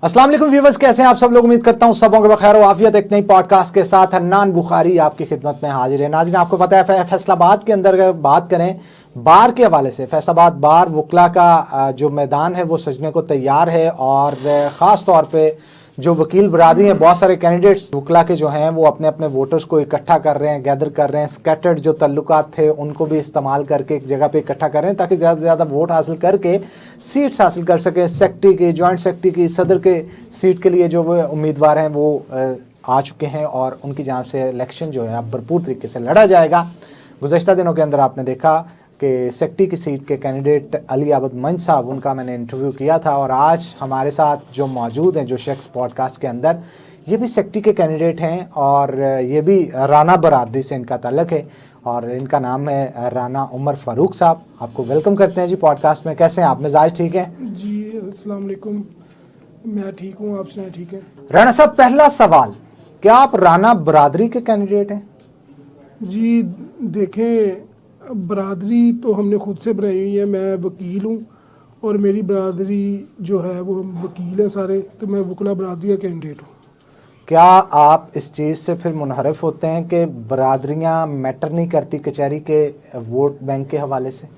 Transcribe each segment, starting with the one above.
अस्सलाम वालेकुम व्यूवर्स, कैसे हैं आप सब लोग। उम्मीद करता हूं सबों के बखैर आफियत। एक नई पॉडकास्ट के साथ हन्नान बुखारी आपकी खिदमत में हाजिर है। नाज़रीन, आपको पता है फैसलाबाद के अंदर अगर बात करें बार के हवाले से, फैसलाबाद बार वकला का जो मैदान है वो सजने को तैयार है। और ख़ास तौर पे जो वकील बरादरी हैं, बहुत सारे कैंडिडेट्स वकला के जो हैं वो अपने अपने वोटर्स को इकट्ठा कर रहे हैं, गैदर कर रहे हैं। स्कैटर्ड जो तल्लुकात थे उनको भी इस्तेमाल करके एक जगह पे इकट्ठा कर रहे हैं ताकि ज़्यादा से ज़्यादा वोट हासिल करके सीट्स हासिल कर सके। सेक्रेटरी की, जॉइंट सेक्रेटरी की, सदर के सीट के लिए जो वो उम्मीदवार हैं वो आ चुके हैं और उनकी जानिब से इलेक्शन जो है अब भरपूर तरीके से लड़ा जाएगा। गुज़श्ता दिनों के अंदर आपने देखा कि सेक्रेटरी की सीट के कैंडिडेट अली आबद मंच साहब, उनका मैंने इंटरव्यू किया था। और आज हमारे साथ जो मौजूद हैं, जो शख्स पॉडकास्ट के अंदर, ये भी सेक्रेटरी के कैंडिडेट हैं और ये भी राना बरादरी से इनका ताल्लुक़ है और इनका नाम है राना उमर फ़ारूक साहब। आपको वेलकम करते हैं जी पॉडकास्ट में। कैसे हैं आप? मिजाज ठीक है जी? अस्सलाम वालेकुम, मैं ठीक हूँ, आप सुनाए ठीक है? राना साहब, पहला सवाल, क्या आप राना बरादरी के कैंडिडेट हैं? जी देखें, बरादरी तो हमने खुद से बनाई हुई है। मैं वकील हूँ और मेरी बरादरी जो है वो वकील हैं सारे, तो मैं वकला बरादरी का कैंडिडेट हूँ। क्या आप इस चीज़ से फिर मुनहरफ होते हैं कि बरादरियाँ मैटर नहीं करती कचहरी के वोट बैंक के हवाले से?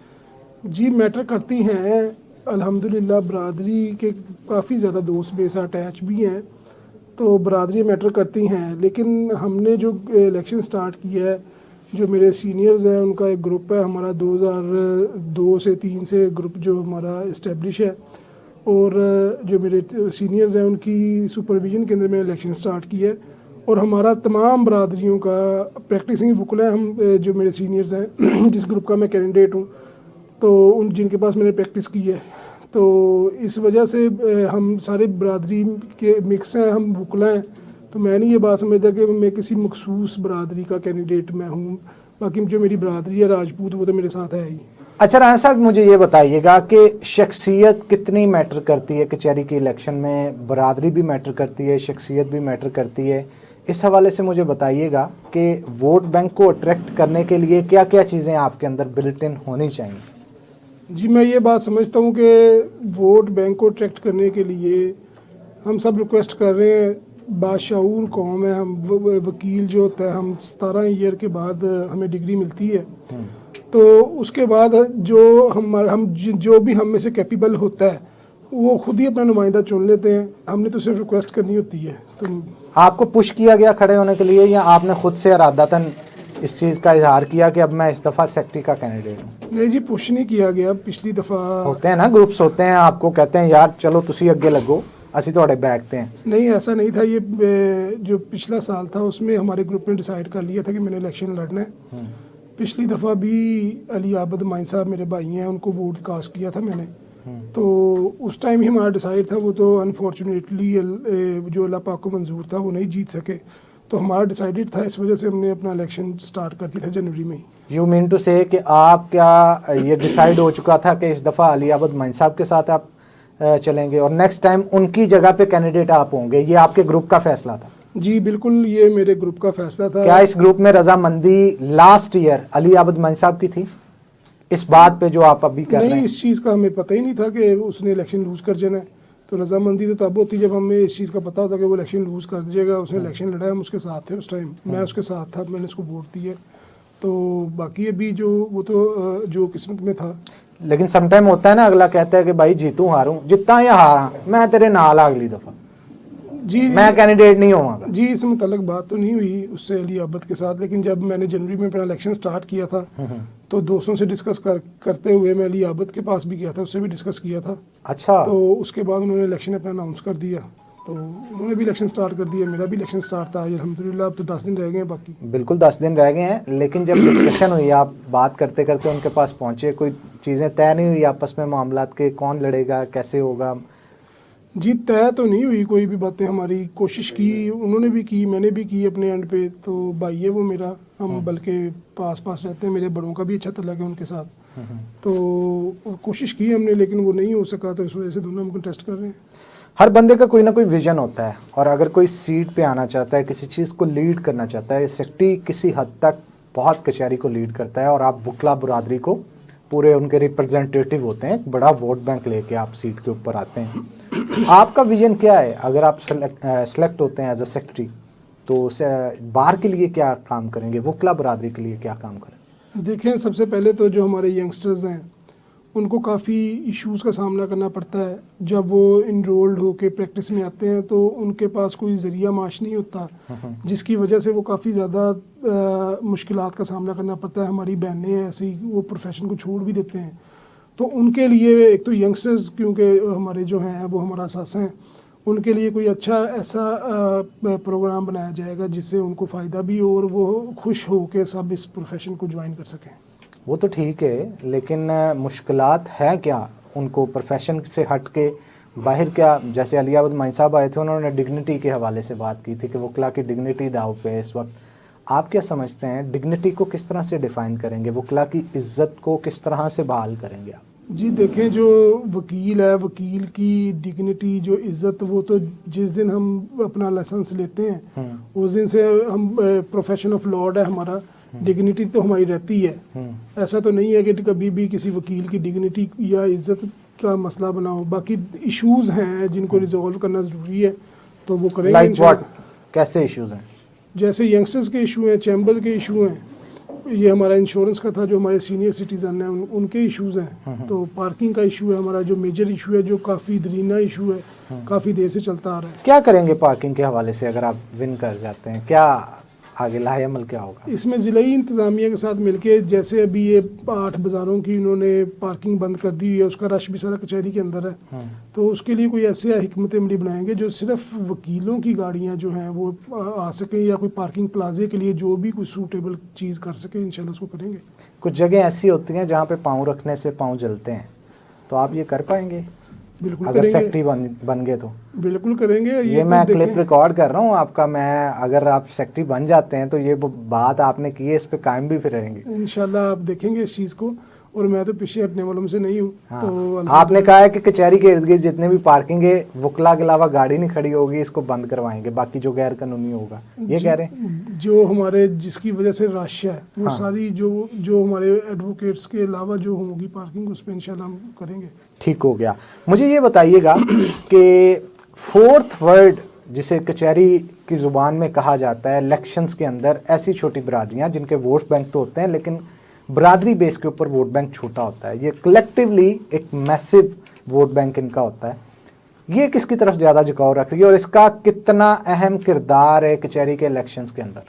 जी मैटर करती हैं, अल्हम्दुलिल्लाह बरादरी के काफ़ी ज़्यादा दोस्त मेरे साथ अटैच भी हैं, तो बरादरी मैटर करती हैं। लेकिन हमने जो इलेक्शन स्टार्ट किया है, जो मेरे सीनियर्स हैं उनका एक ग्रुप है हमारा, 2002 से 3 से ग्रुप जो हमारा इस्टेब्लिश है, और जो मेरे सीनियर्स हैं उनकी सुपरविजन के अंदर मैंने इलेक्शन स्टार्ट किया है। और हमारा तमाम बरादरियों का प्रैक्टिसिंग वकला है। हम जो मेरे सीनियर्स हैं जिस ग्रुप का मैं कैंडिडेट हूँ, तो उन जिनके पास मैंने प्रैक्टिस की है, तो इस वजह से हम सारे बरादरी के मिक्स हैं, हम वकला हैं। तो मैं नहीं ये बात समझता कि मैं किसी मखसूस बरादरी का कैंडिडेट मैं हूँ। बाकी जो मेरी बरादरी है राजपूत, वो तो मेरे साथ है ही। अच्छा राना साहब, मुझे ये बताइएगा कि शख्सियत कितनी मैटर करती है कचहरी के इलेक्शन में? बरादरी भी मैटर करती है, शख्सियत भी मैटर करती है। इस हवाले से मुझे बताइएगा कि वोट बैंक को अट्रैक्ट करने के लिए क्या क्या चीज़ें आपके अंदर बिल्ट इन होनी चाहिए? जी मैं ये बात समझता हूँ कि वोट बैंक को अट्रैक्ट करने के लिए हम सब रिक्वेस्ट कर रहे हैं। बाशऊर कौम है हम, वकील जो होता है, हम 17 ईयर के बाद हमें डिग्री मिलती है, तो उसके बाद जो भी हम में से कैपेबल होता है वो खुद ही अपना नुमाइंदा चुन लेते हैं। हमने तो सिर्फ रिक्वेस्ट करनी होती है। तो आपको पुश किया गया खड़े होने के लिए या आपने खुद से इरादतन इस चीज़ का इजहार किया कि अब मैं इस दफ़ा सेक्रेटरी का कैंडिडेट हूँ? नहीं जी, पुश नहीं किया गया। पिछली दफ़ा होते हैं ना ग्रुप्स, होते हैं, आपको कहते हैं यार चलो तुसी अगे लगो, असी थोड़े बैठते हैं। नहीं, ऐसा नहीं था। ये जो पिछला साल था उसमें हमारे ग्रुप ने डिसाइड कर लिया था कि मैंने इलेक्शन लड़ना है। पिछली दफ़ा भी अली आबद माइन साहब मेरे भाई हैं, उनको वोट कास्ट किया था मैंने, तो उस टाइम ही हमारा डिसाइड था। वो तो अनफॉर्चुनेटली जो अल्लाह पाक को मंजूर था वो नहीं जीत सके, तो हमारा डिसाइडेड था। इस वजह से हमने अपना इलेक्शन स्टार्ट कर दिया था जनवरी में ही। यू मीन टू से कि आप क्या ये डिसाइड हो चुका था कि इस दफ़ा अली आबद माइन साहब के साथ आप चलेंगे और नेक्स्ट टाइम उनकी जगह पे कैंडिडेट आप होंगे? ये आपके ग्रुप का फैसला था? जी बिल्कुल, ये मेरे ग्रुप का फैसला था। क्या इस ग्रुप में रजामंदी लास्ट ईयर अली आबद माइन साहब की थी इस बात पे जो आप अभी कर रहे हैं? नहीं, इस चीज़ का हमें पता ही नहीं था कि उसने इलेक्शन लूज़ कर जाना है। तो रजामंदी तो तब होती जब हमें इस चीज़ का पता होता कि वो इलेक्शन लूज़ कर दीजिएगा। उसने इलेक्शन लड़ा है, हम उसके साथ थे उस टाइम, मैं उसके साथ था, मैंने उसको वोट दिया। तो बाकी अभी जो वो तो जो किस्मत में था। लेकिन समटाइम होता है ना, अगला कहता है कि भाई जीतूं हारूं, जितना या हारा मैं तेरे नाल अगली दफ़ा जी मैं कैंडिडेट नहीं होगा। जी इस मुतल्लिक बात तो नहीं हुई उससे अली आबद के साथ, लेकिन जब मैंने जनवरी में अपना इलेक्शन स्टार्ट किया था तो दोस्तों से डिस्कस करते हुए मैं अली आबद के पास भी गया था, उससे भी डिस्कस किया था। अच्छा, तो उसके बाद उन्होंने इलेक्शन अपना अनाउंस कर दिया, तो उन्होंने भी इलेक्शन स्टार्ट कर दिया। मेरा भी इलेक्शन स्टार्ट था अल्हम्दुलिल्लाह। अब तो 10 दिन रह गए हैं बाकी। बिल्कुल 10 दिन रह गए हैं, लेकिन जब डिस्कशन हुई, आप बात करते करते उनके पास पहुंचे, कोई चीज़ें तय नहीं हुई आपस में मामलात के, कौन लड़ेगा, कैसे होगा? जी तय तो नहीं हुई कोई भी बातें। हमारी कोशिश की, उन्होंने भी की, मैंने भी की अपने एंड पे। तो भाई है वो मेरा, हम बल्कि पास पास रहते हैं, मेरे बड़ों का भी अच्छा तल्लुक़ है उनके साथ। तो कोशिश की हमने, लेकिन वो नहीं हो सका, तो इस वजह से दोनों हम कंटेस्ट कर रहे हैं। हर बंदे का कोई ना कोई विजन होता है, और अगर कोई सीट पे आना चाहता है, किसी चीज़ को लीड करना चाहता है, सेक्रेटरी किसी हद तक बहुत कचहरी को लीड करता है और आप वकला बरादरी को पूरे उनके रिप्रेजेंटेटिव होते हैं, एक बड़ा वोट बैंक लेके आप सीट के ऊपर आते हैं। आपका विजन क्या है अगर आप सेलेक्ट होते हैं एज अ सेक्रेटरी, तो बार के लिए क्या काम करेंगे, वकला बरादरी के लिए क्या काम करेंगे? देखें, सबसे पहले तो जो हमारे यंगस्टर्स हैं उनको काफ़ी इश्यूज़ का सामना करना पड़ता है। जब वो इनरोल्ड होके प्रैक्टिस में आते हैं तो उनके पास कोई ज़रिया माश नहीं होता, जिसकी वजह से वो काफ़ी ज़्यादा मुश्किलात का सामना करना पड़ता है। हमारी बहनें हैं ऐसी, वो प्रोफेशन को छोड़ भी देते हैं। तो उनके लिए एक तो यंगस्टर्स, क्योंकि हमारे जो हैं वो हमारा असासा हैं, उनके लिए कोई अच्छा ऐसा प्रोग्राम बनाया जाएगा जिससे उनको फ़ायदा भी हो और वो खुश हो के सब इस प्रोफेशन को ज्वाइन कर सकें। वो तो ठीक है, लेकिन मुश्किलात हैं क्या उनको प्रोफेशन से हट के बाहर? क्या जैसे अलियावद माइन साहब आए थे, उन्होंने डिग्निटी के हवाले से बात की थी कि वकला की डिग्निटी दाव पे है इस वक्त। आप क्या समझते हैं, डिग्निटी को किस तरह से डिफ़ाइन करेंगे, वकला की इज्जत को किस तरह से बहाल करेंगे आप? जी देखें, जो वकील है, वकील की डिग्निटी, जो इज़्ज़त, वो तो जिस दिन हम अपना लाइसेंस लेते हैं उस दिन से हम प्रोफेशन ऑफ लॉर्ड है हमारा, डिग्निटी तो हमारी रहती है। ऐसा तो नहीं है कि कभी भी किसी वकील की डिग्निटी या इज़्ज़त का मसला बना हो। बाकी इश्यूज़ हैं जिनको रिजॉल्व करना ज़रूरी है, तो वो करेंगे। लाइक व्हाट, कैसे इश्यूज़ हैं? जैसे यंगस्टर्स के इशू हैं, चैम्बर के इशू हैं, ये हमारा इंश्योरेंस का था, जो हमारे सीनियर सिटीज़न हैं उनके इश्यूज़ हैं। तो पार्किंग का इशू है हमारा, जो मेजर इशू है, जो काफ़ी दरीना इशू है, काफ़ी देर से चलता आ रहा है। क्या करेंगे पार्किंग के हवाले से अगर आप विन कर जाते हैं? क्या आगे लाहे अमल क्या होगा? इसमें ज़िलाई इंतज़ामिया के साथ मिलके, जैसे अभी ये 8 बाज़ारों की इन्होंने पार्किंग बंद कर दी हुई है, उसका रश भी सारा कचहरी के अंदर है, तो उसके लिए कोई ऐसे हिकमत अमली बनाएंगे जो सिर्फ वकीलों की गाड़ियां जो हैं वो आ सकें, या कोई पार्किंग प्लाजे के लिए जो भी कोई सूटेबल चीज़ कर सके, इंशाल्लाह उसको करेंगे। कुछ जगह ऐसी होती हैं जहाँ पे पाँव रखने से पाँव जलते हैं, तो आप ये कर पाएंगे बिल्कुल अगर करेंगे। सेक्रेटरी बन गए तो? बिल्कुल करेंगे। ये मैं क्लिप रिकॉर्ड कर रहा हूँ आपका, मैं अगर आप सेक्रेटरी बन जाते हैं तो ये बात आपने की है, इस पे कायम भी फिर रहेंगे इंशाल्लाह। आप देखेंगे इस चीज़ को, और मैं तो पीछे हटने वालों में से नहीं हूँ। हाँ। तो आपने कहा है कि कचहरी के इर्द गिर्द जितने भी पार्किंग है, वकला के अलावा गाड़ी नहीं खड़ी होगी, इसको बंद करवाएंगे, बाकी जो गैर कानूनी होगा, ये कह रहे हैं? जो हमारे जिसकी वजह से रश है वो सारी जो हमारे एडवोकेट्स के अलावा जो होगी पार्किंग, उस पर इंशाल्लाह हम करेंगे। ठीक हो गया। मुझे ये बताइएगा कि फोर्थ वर्ड जिसे कचहरी की ज़ुबान में कहा जाता है, इलेक्शंस के अंदर ऐसी छोटी बरादरियाँ जिनके वोट बैंक तो होते हैं लेकिन बरादरी बेस के ऊपर वोट बैंक छोटा होता है, ये कलेक्टिवली एक मैसिव वोट बैंक इनका होता है, ये किसकी तरफ ज़्यादा झुकाव रख रही है और इसका कितना अहम किरदार है कचहरी के इलेक्शंस के अंदर?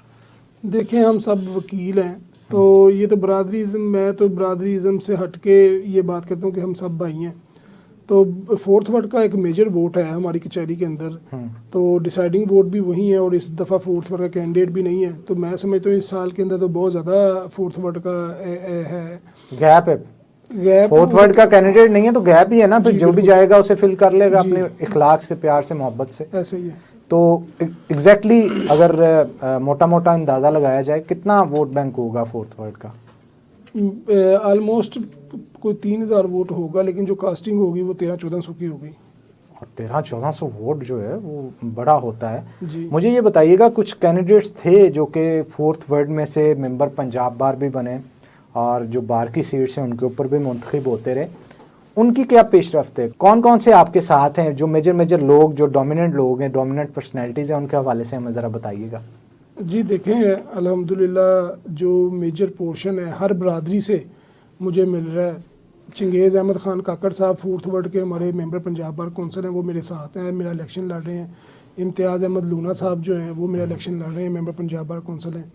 देखें, हम सब वकील हैं, तो ये तो बरादरीज़म, मैं तो बरादरीज़म से हट के ये बात करता हूँ कि हम सब भाई हैं। तो फोर्थ वर्ड का एक मेजर वोट है हमारी कचहरी के अंदर, तो डिसाइडिंग वोट भी वही है, और इस दफ़ा फोर्थ वर्ड का कैंडिडेट भी नहीं है। तो मैं समझता हूँ इस साल के अंदर तो बहुत ज़्यादा फोर्थ वर्ड का है गैप है। फोर्थ वर्ड का कैंडिडेट नहीं है तो गैप ही है ना, फिर जो भी जाएगा उसे फिल कर लेगा अपने इखलाक से, प्यार से, मोहब्बत से। ऐसे ही है। तो एग्जैक्टली अगर मोटा मोटा अंदाज़ा लगाया जाए कितना वोट बैंक होगा फोर्थ वर्ड का? ऑलमोस्ट कोई 3000 वोट होगा, लेकिन जो कास्टिंग होगी वो 1300-1400 की होगी। और 1300-1400 वोट जो है वो बड़ा होता है जी। मुझे ये बताइएगा, कुछ कैंडिडेट्स थे जो कि फोर्थ वर्ड में से मेंबर पंजाब बार भी बने और जो बार की सीट्स हैं उनके ऊपर भी मुंतखब होते रहे, उनकी क्या पेशरफ्त है? कौन कौन से आपके साथ हैं जो मेजर लोग, जो डोमिनेंट लोग हैं, डोमिनेंट पर्सनैलिटीज़ हैं, उनके हवाले से हमें ज़रा बताइएगा। जी देखें, अल्हम्दुलिल्लाह जो मेजर पोर्शन है हर बरादरी से मुझे मिल रहा है। चंगेज़ अहमद ख़ान काकड़ साहब फोर्थ वर्ड के हमारे मेंबर पंजाब बार कौंसल हैं, वो मेरे साथ हैं, मेरा इलेक्शन लड़ रहे हैं। इम्तियाज़ अहमद लूना साहब जो हैं वो मेरा इलेक्शन लड़ रहे हैं, मेंबर पंजाब बार कौंसल हैं।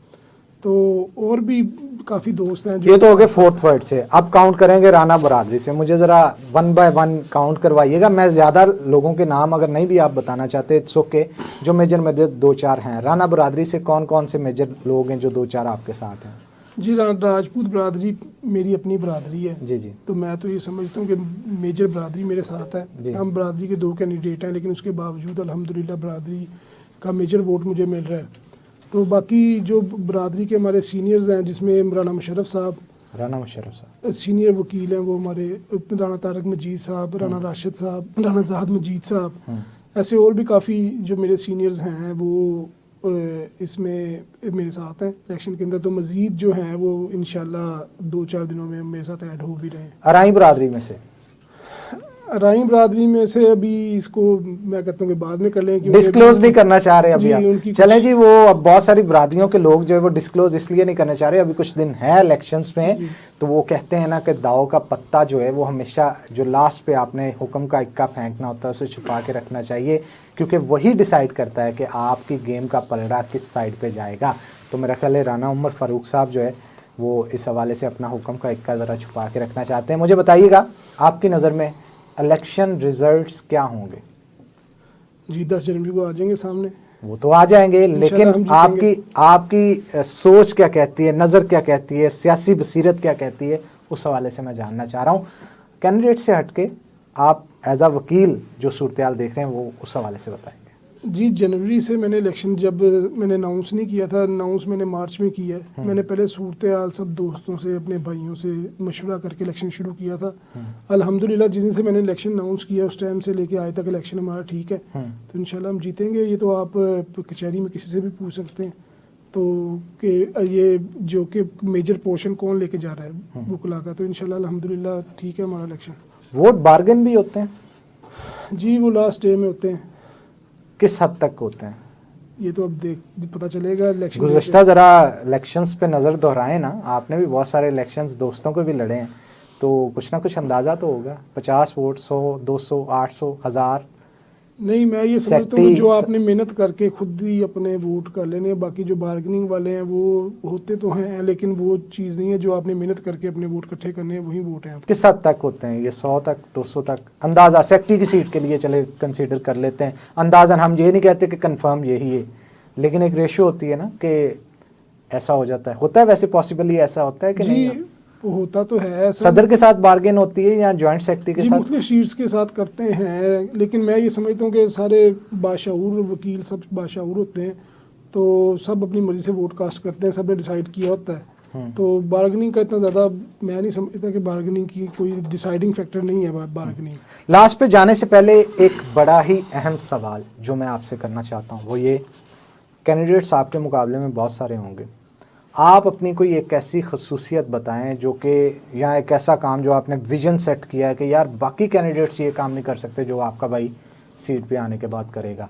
तो और भी काफ़ी दोस्त हैं। ये तो हो गए फोर्थ वर्ड से, अब काउंट करेंगे राना बरादरी से। मुझे ज़रा 1 बाय 1 काउंट करवाइएगा। मैं ज़्यादा लोगों के नाम अगर नहीं भी आप बताना चाहते इट्स ओके, जो मेजर 2-4 हैं। राना बरादरी से कौन कौन से मेजर लोग हैं जो 2-4 आपके साथ हैं? जी, राजपूत बरादरी मेरी अपनी बरादरी है। जी जी। तो मैं तो ये समझता हूँ कि मेजर बरादरी मेरे साथ है। हम बरादरी के 2 कैंडिडेट हैं, लेकिन उसके बावजूद अल्हम्दुलिल्लाह बरादरी का मेजर वोट मुझे मिल रहा है। तो बाकी जो बरादरी के हमारे सीनियर्स हैं, जिसमें राना मुशर्रफ साहब, सीनियर वकील हैं, वो हमारे राना तारक मजीद साहब, राना राशिद साहब, राना जहाद मजीद साहब, ऐसे और भी काफ़ी जो मेरे सीनियर्स हैं वो इसमें मेरे साथ हैं इलेक्शन के अंदर, तो मज़ीद जो हैं वो इंशाल्लाह 2-4 दिनों में मेरे साथ ऐड हो भी रहे हैं। अराई बरादरी में से राइम बरादरी में से अभी इसको मैं कहता हूँ कि बाद में कर लें, क्योंकि डिस्क्लोज नहीं करना चाह रहे अभी जी, आप। उनकी चलें जी, वो अब बहुत सारी बरादरियों के लोग जो है वो डिस्क्लोज इसलिए नहीं करना चाह रहे, अभी कुछ दिन है इलेक्शंस में, तो वो कहते हैं ना कि दाव का पत्ता जो है वो हमेशा जो लास्ट पे आपने हुक्म का इक्का फेंकना होता है उसे छुपा के रखना चाहिए, क्योंकि वही डिसाइड करता है कि आपकी गेम का पलड़ा किस साइड पे जाएगा। तो मेरा ख्याल है राना उमर फारूक साहब जो है वो इस हवाले से अपना हुक्म का इक्का ज़रा छुपा के रखना चाहते हैं। मुझे बताइएगा आपकी नज़र में इलेक्शन रिजल्ट्स क्या होंगे? जी 10 जनवरी को आ जाएंगे सामने। वो तो आ जाएंगे, लेकिन आपकी सोच क्या कहती है, नज़र क्या कहती है, सियासी बसीरत क्या कहती है, उस हवाले से मैं जानना चाह रहा हूँ। कैंडिडेट से हटके आप एज आ वकील जो सूरत देख रहे हैं वो उस हवाले से बताएंगे। जी जनवरी से मैंने इलेक्शन, जब मैंने अनाउंस नहीं किया था, अनाउंस मैंने मार्च में किया है। मैंने पहले सूरत हाल सब दोस्तों से, अपने भाइयों से मशवरा करके इलेक्शन शुरू किया था। अल्हम्दुलिल्लाह जिस दिन से मैंने इलेक्शन अनाउंस किया उस टाइम से लेके आज तक इलेक्शन हमारा ठीक है। तो इंशाल्लाह हम जीतेंगे। ये तो आप कचहरी में किसी से भी पूछ सकते हैं, तो कि ये जो कि मेजर पोर्शन कौन लेके जा रहा है वकला का, तो इंशाल्लाह अल्हम्दुलिल्लाह ठीक है हमारा इलेक्शन। वोट बार्गेन भी होते हैं? जी वो लास्ट डे में होते हैं। किस हद तक होते हैं ये तो अब पता चलेगा इलेक्शन। गुज़श्ता ज़रा इलेक्शंस पे नज़र दोहराएं ना, आपने भी बहुत सारे इलेक्शंस दोस्तों को भी लड़े हैं, तो कुछ ना कुछ अंदाज़ा तो होगा। 50 वोट, 100, 200, 800, 1000? नहीं, मैं ये समझता हूँ जो आपने मेहनत करके खुद ही अपने वोट कर लेने, बाकी जो बार्गेनिंग वाले हैं वो होते तो हैं, लेकिन वो चीज़ नहीं है जो आपने मेहनत करके अपने वोट इकट्ठे करने हैं, वही वोट हैं। किस हद तक होते हैं ये? 100 तक, 200 तक अंदाज़ा? सेक्रेटरी की सीट के लिए चले कंसीडर कर लेते हैं अंदाज़न, हम ये नहीं कहते कि कंफर्म यही है, लेकिन एक रेशियो होती है ना कि ऐसा हो जाता है। होता है वैसे पॉसिबली ऐसा होता है कि नहीं? होता तो है। सदर के साथ बार्गेन होती है या जॉइंट सेक्रेटरी के साथ? मुख्तलिफ सीट्स के साथ करते हैं, लेकिन मैं ये समझता हूँ कि सारे बाशऊर वकील सब बाशऊर होते हैं, तो सब अपनी मर्जी से वोट कास्ट करते हैं, सब ने डिसाइड किया होता है। तो बार्गेनिंग का इतना ज़्यादा मैं नहीं समझता कि बार्गेनिंग की कोई डिसाइडिंग फैक्टर नहीं है बार्गेनिंग। लास्ट पे जाने से पहले एक बड़ा ही अहम सवाल जो मैं आपसे करना चाहता हूँ वो ये, कैंडिडेट्स आपके मुकाबले में बहुत सारे होंगे, आप अपनी कोई एक ऐसी खसूसियत बताएं जो कि, या एक ऐसा काम जो आपने विजन सेट किया है कि यार बाकी कैंडिडेट्स ये काम नहीं कर सकते जो आपका भाई सीट पे आने के बाद करेगा।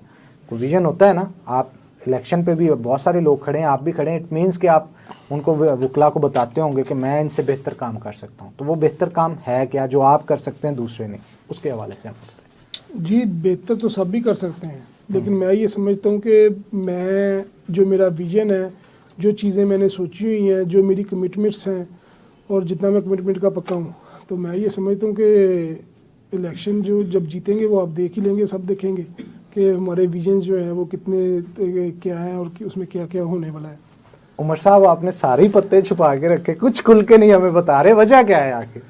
कोई विजन होता है ना, आप इलेक्शन पे भी बहुत सारे लोग खड़े हैं, आप भी खड़े हैं, इट मीन्स कि आप उनको वकला को बताते होंगे कि मैं इनसे बेहतर काम कर सकता हूँ, तो वो बेहतर काम है क्या जो आप कर सकते हैं दूसरे नहीं? उसके हवाले से हम। जी बेहतर तो सब भी कर सकते हैं, लेकिन मैं ये समझता हूँ कि मैं जो मेरा विजन है, जो चीज़ें मैंने सोची हुई हैं, जो मेरी कमिटमेंट्स हैं, और जितना मैं कमिटमेंट का पक्का हूँ, तो मैं ये समझता हूँ कि इलेक्शन जो जब जीतेंगे वो आप देख ही लेंगे, सब देखेंगे कि हमारे विजन जो हैं वो कितने क्या हैं और उसमें क्या क्या होने वाला है। उमर साहब आपने सारे पत्ते छुपा के रखे, कुछ खुल के नहीं हमें बता रहे, वजह क्या है आखिर?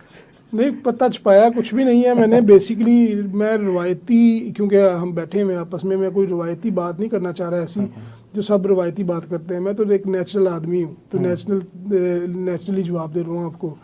नहीं, पता छुपाया कुछ भी नहीं है मैंने। बेसिकली मैं रवायती, क्योंकि हम बैठे हैं आपस में, मैं कोई रवायती बात नहीं करना चाह रहा ऐसी जो सब रवायती बात करते हैं। मैं तो एक नेचुरल आदमी हूँ, तो नेचुरली जवाब दे रहा हूँ आपको।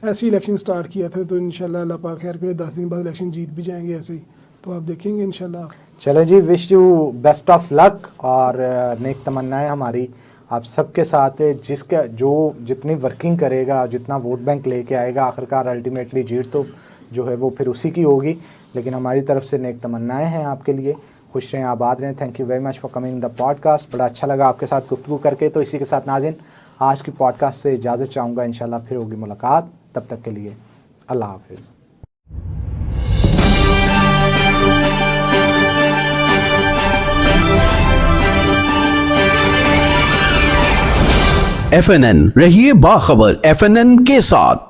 ऐसे ही इलेक्शन स्टार्ट किया था, तो इंशाल्लाह अल्लाह पाक खैर करे 10 दिन बाद इलेक्शन जीत भी जाएंगे ऐसे ही, तो आप देखेंगे इंशाल्लाह। चले जी, wish you best of luck और नेक तमन्नाएं हमारी आप सबके साथ है। जिसका जो जितनी वर्किंग करेगा, जितना वोट बैंक लेके आएगा, आखिरकार अल्टीमेटली जीत तो जो है वो फिर उसी की होगी, लेकिन हमारी तरफ से नेक तमन्नाएं हैं आपके लिए। खुश रहें, आबाद रहें। Thank you very much for coming the podcast. बड़ा अच्छा लगा आपके साथ गुफ्तगू करके। तो इसी के साथ नाज़रीन आज की पॉडकास्ट से इजाज़त चाहूँगा, इंशाल्लाह फिर होगी मुलाकात। तब तक के लिए अल्लाह हाफिज़। FNN रहिए बाखबर FNN के साथ।